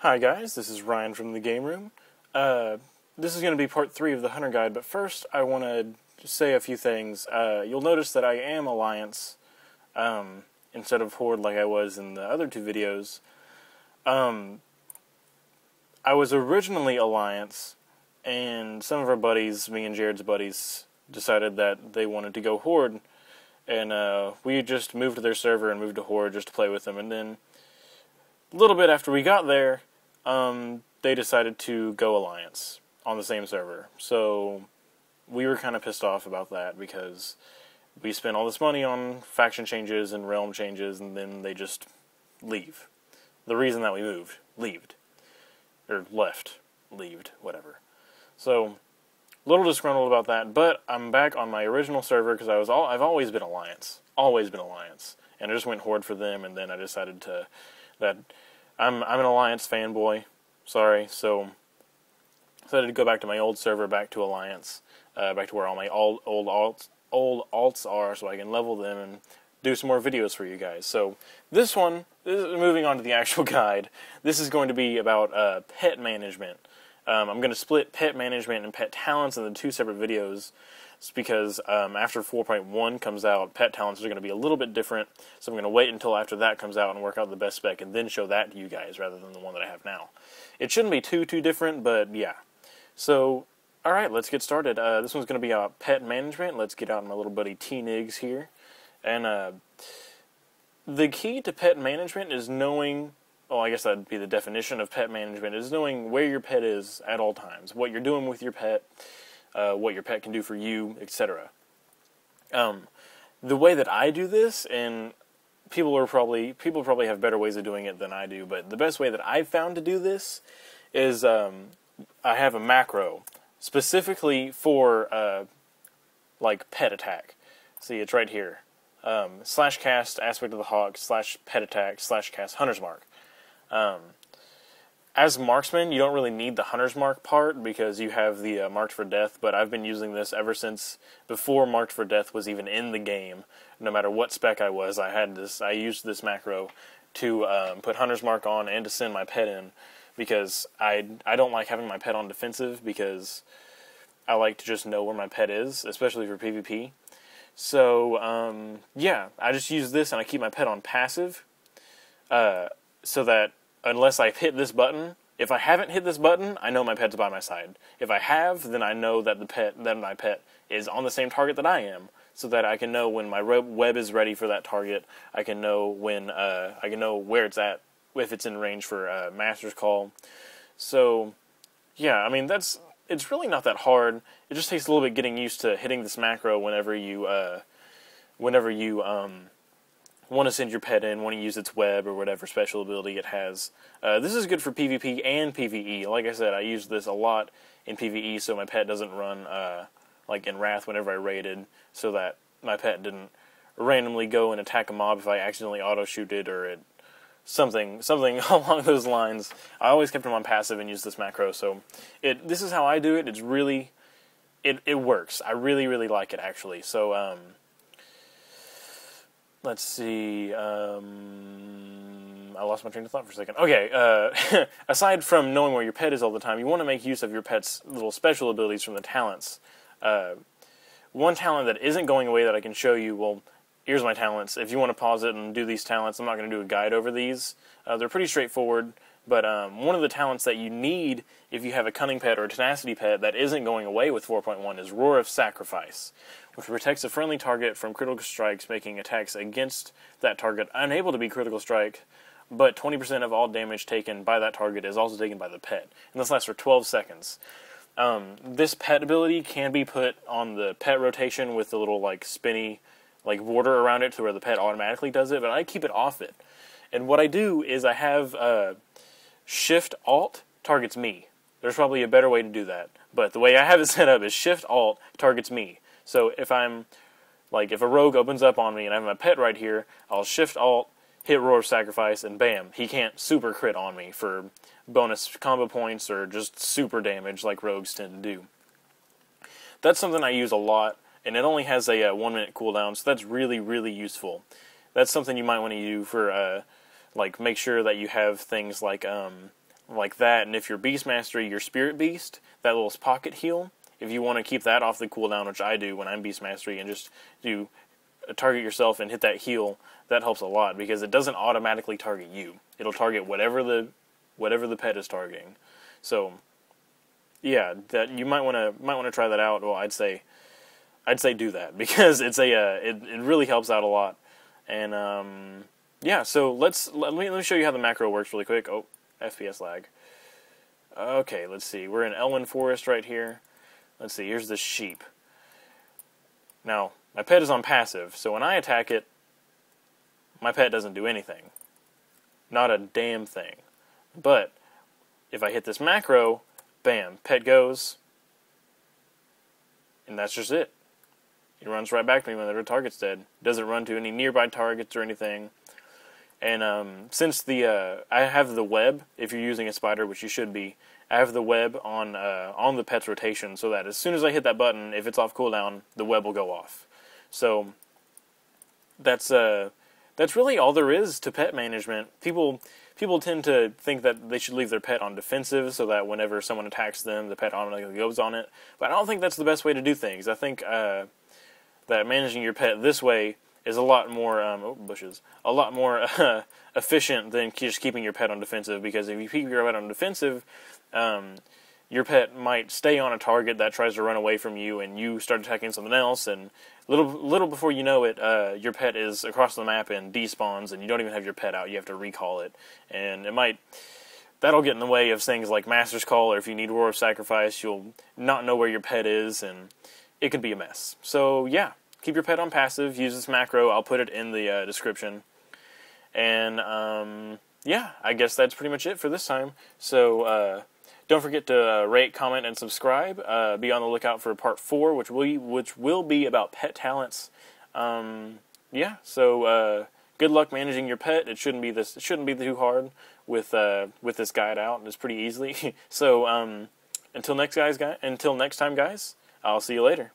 Hi guys, this is Ryan from the Game Room. This is going to be part 3 of the Hunter Guide, but first I want to say a few things. You'll notice that I am Alliance, instead of Horde like I was in the other 2 videos. I was originally Alliance, and some of our buddies, me and Jared's buddies, decided that they wanted to go Horde, and we just moved to their server and moved to Horde just to play with them, and then a little bit after we got there, they decided to go Alliance on the same server. So we were kind of pissed off about that because we spent all this money on faction changes and realm changes, and then they just leave. The reason that we moved, whatever. So a little disgruntled about that, but I'm back on my original server because I've always been Alliance, and I just went Horde for them, and then I decided that I'm an Alliance fanboy, sorry, so I decided to go back to my old server, back to Alliance, back to where all my old alts are, so I can level them and do some more videos for you guys. So this one, moving on to the actual guide, this is going to be about pet management. I'm going to split pet management and pet talents into 2 separate videos. It's because after 4.1 comes out, pet talents are going to be a little bit different, so I'm going to wait until after that comes out and work out the best spec and then show that to you guys rather than the one that I have now. It shouldn't be too different, but yeah. So, alright, let's get started. This one's going to be about pet management. Let's get out my little buddy T-Nigs here. And the key to pet management is knowing, well, I guess that'd be the definition of pet management, is knowing where your pet is at all times, what you're doing with your pet, what your pet can do for you, etc. The way that I do this, and people probably have better ways of doing it than I do, but the best way that I've found to do this is I have a macro specifically for like petattack. See, it's right here. /cast aspect of the hawk /petattack /cast hunter's mark. As marksman, you don't really need the hunter's mark part because you have the marked for death, but I've been using this ever since before marked for death was even in the game. No matter what spec I was, I used this macro to put hunter's mark on and to send my pet in, because I don't like having my pet on defensive because I like to just know where my pet is, especially for PvP. So, yeah, I just use this and I keep my pet on passive, so that unless I hit this button, if I haven't hit this button, I know my pet's by my side. If I have, then I know that my pet is on the same target that I am, so that I can know when my web is ready for that target. I can know when I can know where it's at, if it's in range for Master's Call. So, yeah, I mean it's really not that hard. It just takes a little bit getting used to hitting this macro whenever you want to send your pet in, want to use its web or whatever special ability it has. This is good for PvP and PvE. Like I said, I use this a lot in PvE so my pet doesn't run like in Wrath whenever I raided, so that my pet didn't randomly go and attack a mob if I accidentally auto-shoot it or something along those lines. I always kept him on passive and used this macro, so this is how I do it. It's really, it works. I really like it, actually. So, let's see, I lost my train of thought for a second. Okay, aside from knowing where your pet is all the time, you want to make use of your pet's little special abilities from the talents. One talent that isn't going away that I can show you, well, here's my talents. If you want to pause it and do these talents, I'm not going to do a guide over these. They're pretty straightforward, but one of the talents that you need if you have a cunning pet or a tenacity pet that isn't going away with 4.1 is Roar of Sacrifice, which protects a friendly target from critical strikes, making attacks against that target unable to be critical strike, but 20% of all damage taken by that target is also taken by the pet, and this lasts for 12 seconds. This pet ability can be put on the pet rotation with the little like spinny border around it to where the pet automatically does it, but I keep it off it. And what I do is I have Shift Alt targets me. There's probably a better way to do that, but the way I have it set up is Shift Alt targets me. So if I'm if a rogue opens up on me and I have my pet right here, I'll Shift Alt, hit Roar of Sacrifice, and bam, he can't super crit on me for bonus combo points or just super damage like rogues tend to do. That's something I use a lot, and it only has a 1 minute cooldown, so that's really useful. That's something you might want to do for like make sure that you have things like like that, and if you're Beast Mastery, your Spirit Beast, that little pocket heal, if you want to keep that off the cooldown, which I do when I'm Beast Mastery, and just do target yourself and hit that heal, that helps a lot, because it doesn't automatically target you. It'll target whatever the pet is targeting. So, yeah, that you might want to try that out. Well, I'd say do that, because it's it really helps out a lot. And yeah, so let me show you how the macro works really quick. Oh, FPS lag. Okay, let's see. We're in Elwyn Forest right here. Let's see. Here's the sheep. Now, my pet is on passive, so when I attack it, my pet doesn't do anything. Not a damn thing. But if I hit this macro, bam, pet goes, and that's just it. It runs right back to me when the target's dead. It doesn't run to any nearby targets or anything. And since I have the web, if you're using a spider, which you should be, I have the web on the pet's rotation, so that as soon as I hit that button, if it's off cooldown, the web will go off. So that's really all there is to pet management. People tend to think that they should leave their pet on defensive, so that whenever someone attacks them, the pet automatically goes on it. But I don't think that's the best way to do things. I think that managing your pet this way is a lot more a lot more efficient than just keeping your pet on defensive, because if you keep your pet on defensive, your pet might stay on a target that tries to run away from you, and you start attacking something else, and little before you know it, your pet is across the map and despawns, and you don't even have your pet out. You have to recall it, and that'll get in the way of things like Master's Call, or if you need Roar of Sacrifice, you'll not know where your pet is, and it could be a mess. So yeah, keep your pet on passive, use this macro, I'll put it in the description, and yeah, I guess that's pretty much it for this time. So don't forget to rate, comment, and subscribe. Be on the lookout for part 4, which will be about pet talents. Yeah, so good luck managing your pet. It shouldn't be too hard with this guide out. It's pretty easily. So until next time, guys. I'll see you later.